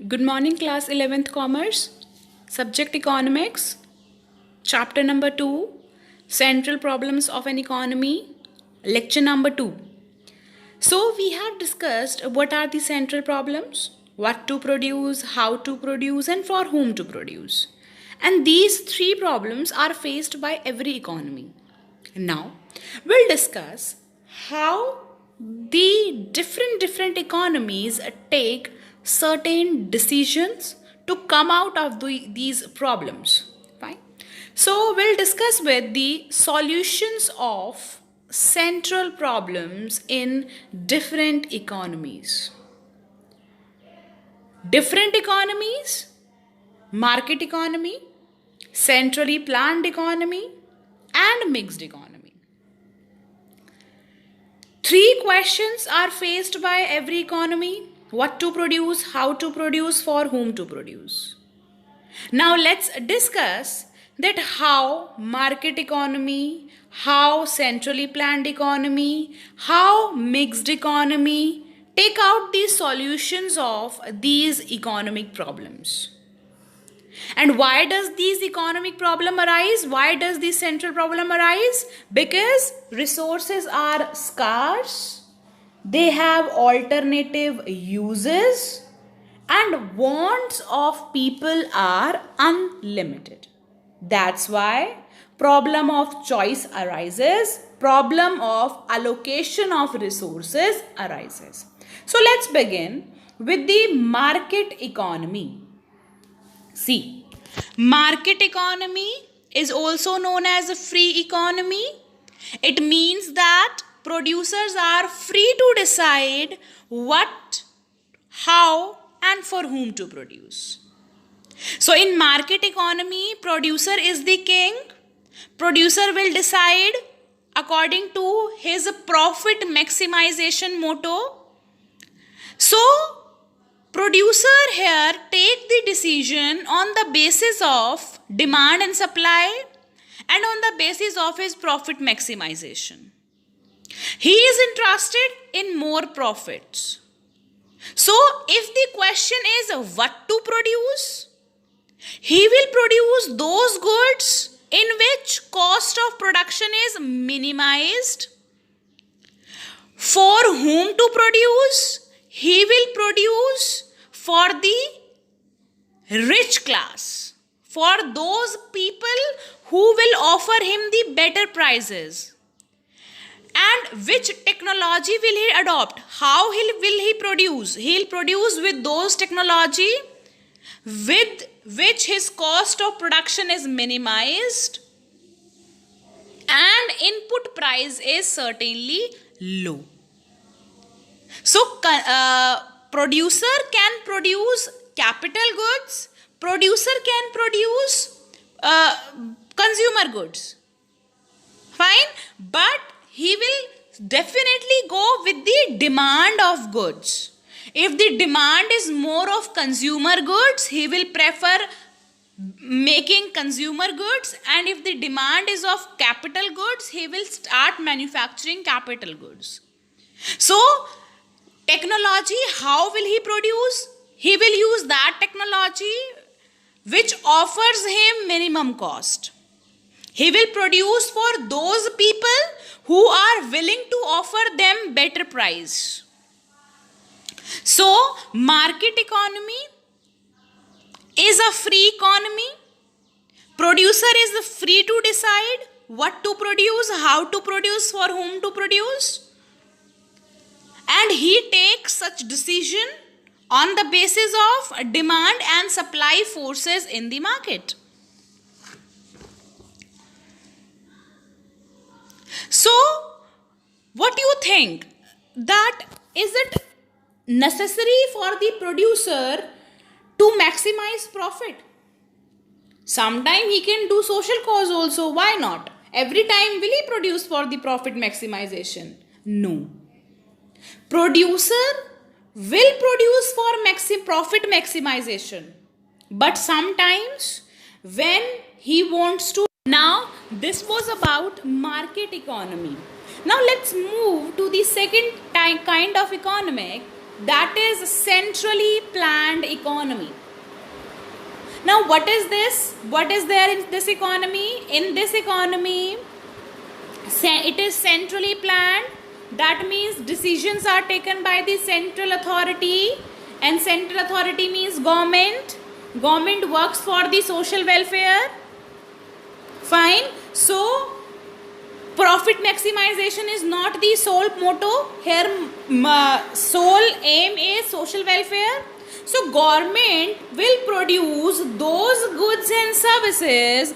Good morning, class 11th Commerce, subject Economics, chapter number 2, Central Problems of an Economy, lecture number 2. So, we have discussed what are the central problems, what to produce, how to produce, and for whom to produce. And these three problems are faced by every economy. Now, we'll discuss how the different economies take certain decisions to come out of these problems. Fine. So, we'll discuss with the solutions of central problems in different economies. Different economies, market economy, centrally planned economy, and mixed economy. Three questions are faced by every economy: what to produce, how to produce, for whom to produce. Now let's discuss that how market economy, how centrally planned economy, how mixed economy take out the solutions of these economic problems. And why does these economic problem arise? Why does the central problem arise? Because resources are scarce, they have alternative uses, and wants of people are unlimited. That's why problem of choice arises, problem of allocation of resources arises. So let's begin with the market economy. See, market economy is also known as a free economy. It means that producers are free to decide what, how, and for whom to produce. So in market economy, producer is the king. Producer will decide according to his profit maximization motto. So producer here take the decision on the basis of demand and supply and on the basis of his profit maximization. He is interested in more profits. So if the question is what to produce, he will produce those goods in which cost of production is minimized. For whom to produce? He will produce for the rich class, for those people who will offer him the better prices. And which technology will he adopt? How will he produce? He'll produce with those technology with which his cost of production is minimized and input price is certainly low. So, producer can produce capital goods, producer can produce consumer goods. Fine, but he will definitely go with the demand of goods. If the demand is more of consumer goods, he will prefer making consumer goods, and if the demand is of capital goods, he will start manufacturing capital goods. So, technology, how will he produce? He will use that technology which offers him minimum cost. He will produce for those people who are willing to offer them better price. So, market economy is a free economy. Producer is free to decide what to produce, how to produce, for whom to produce. And he takes such decision on the basis of demand and supply forces in the market. So, what do you think? That is it necessary for the producer to maximize profit? Sometime he can do social cause also. Why not? Every time will he produce for the profit maximization? No. Producer will produce for profit maximization, but sometimes when he wants to. Now this was about market economy. Now let's move to the second kind of economic, that is centrally planned economy. Now what is this? What is there in this economy? In this economy, it is centrally planned. That means decisions are taken by the central authority, and central authority means government. Government works for the social welfare. Fine. So profit maximization is not the sole motto here. Sole aim is social welfare. So government will produce those goods and services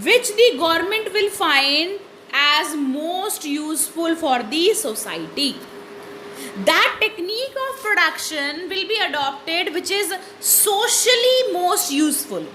which the government will find as most useful for the society. That technique of production will be adopted which is socially most useful.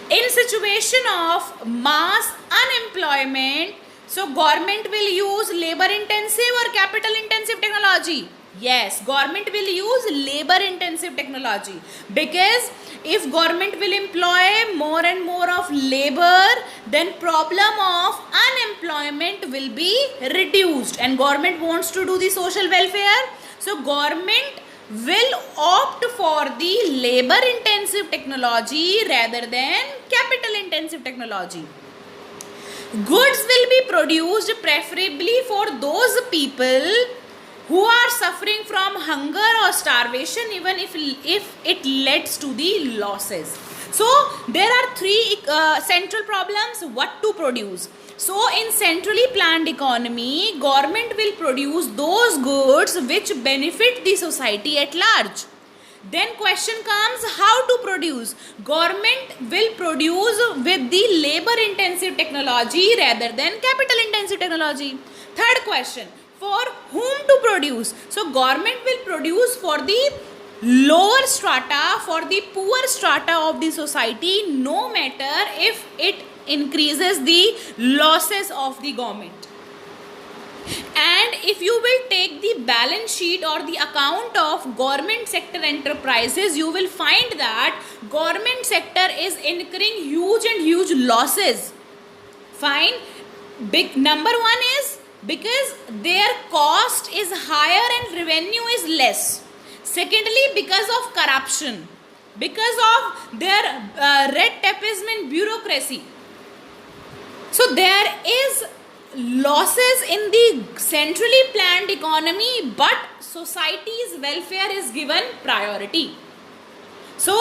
In situation of mass unemployment, so government will use labor intensive or capital intensive technology? Yes, government will use labor intensive technology, because if government will employ more and more of labor, then problem of unemployment will be reduced, and government wants to do the social welfare. So government will opt for the labor intensive technology rather than capital intensive technology. Goods will be produced preferably for those people who are suffering from hunger or starvation, even if it leads to the losses. So there are three central problems what to produce. So in centrally planned economy, government will produce those goods which benefit the society at large. Then question comes, how to produce? Government will produce with the labor intensive technology rather than capital intensive technology. Third question, for whom to produce? So government will produce for the lower strata, for the poor strata of the society, no matter if it increases the losses of the government. And if you will take the balance sheet or the account of government sector enterprises, you will find that government sector is incurring huge losses. Fine. Big number one is because their cost is higher and revenue is less. Secondly, because of corruption, because of their red tapeism and bureaucracy. So there is losses in the centrally planned economy, but society's welfare is given priority. So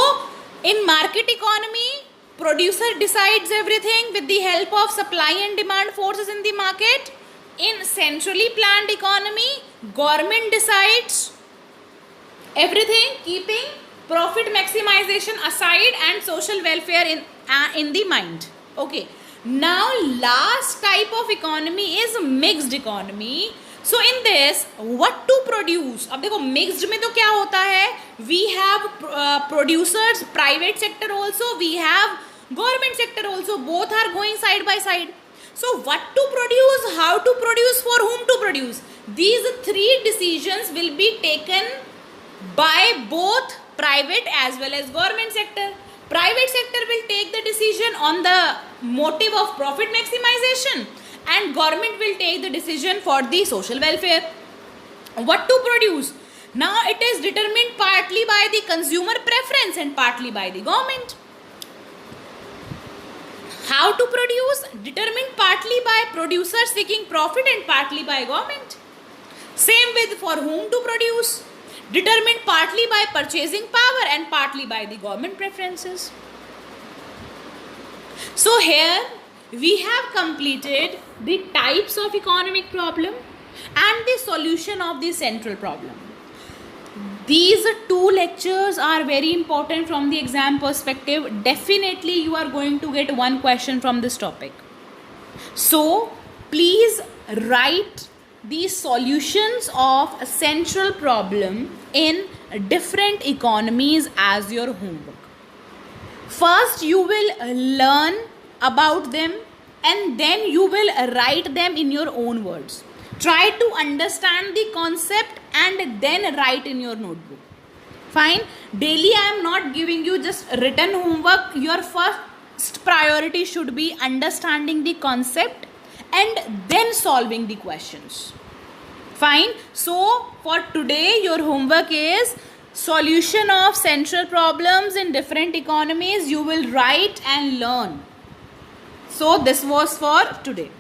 in market economy, producer decides everything with the help of supply and demand forces in the market. In centrally planned economy, government decides everything, keeping profit maximization aside and social welfare in the mind. Okay. Now last type of economy is mixed economy. So in this, what to produce? अब देखो mixed में तो क्या होता है? We have producers, private sector also, we have government sector also. Both are going side by side. So what to produce, how to produce, for whom to produce? These three decisions will be taken by both private as well as government sector. Private sector will take the decision on the motive of profit maximization, and government will take the decision for the social welfare. What to produce? Now it is determined partly by the consumer preference and partly by the government. How to produce? Determined partly by producers seeking profit and partly by government. Same with for whom to produce. Determined partly by purchasing power and partly by the government preferences. So here we have completed the types of economic problem and the solution of the central problem. These two lectures are very important from the exam perspective. Definitely you are going to get one question from this topic. So please write the solutions of a central problem in different economies as your homework. First you will learn about them and then you will write them in your own words. Try to understand the concept and then write in your notebook. Fine. Daily I am not giving you just written homework. Your first priority should be understanding the concept and then solving the questions. Fine. So for today your homework is solution of central problems in different economies. You will write and learn. So this was for today.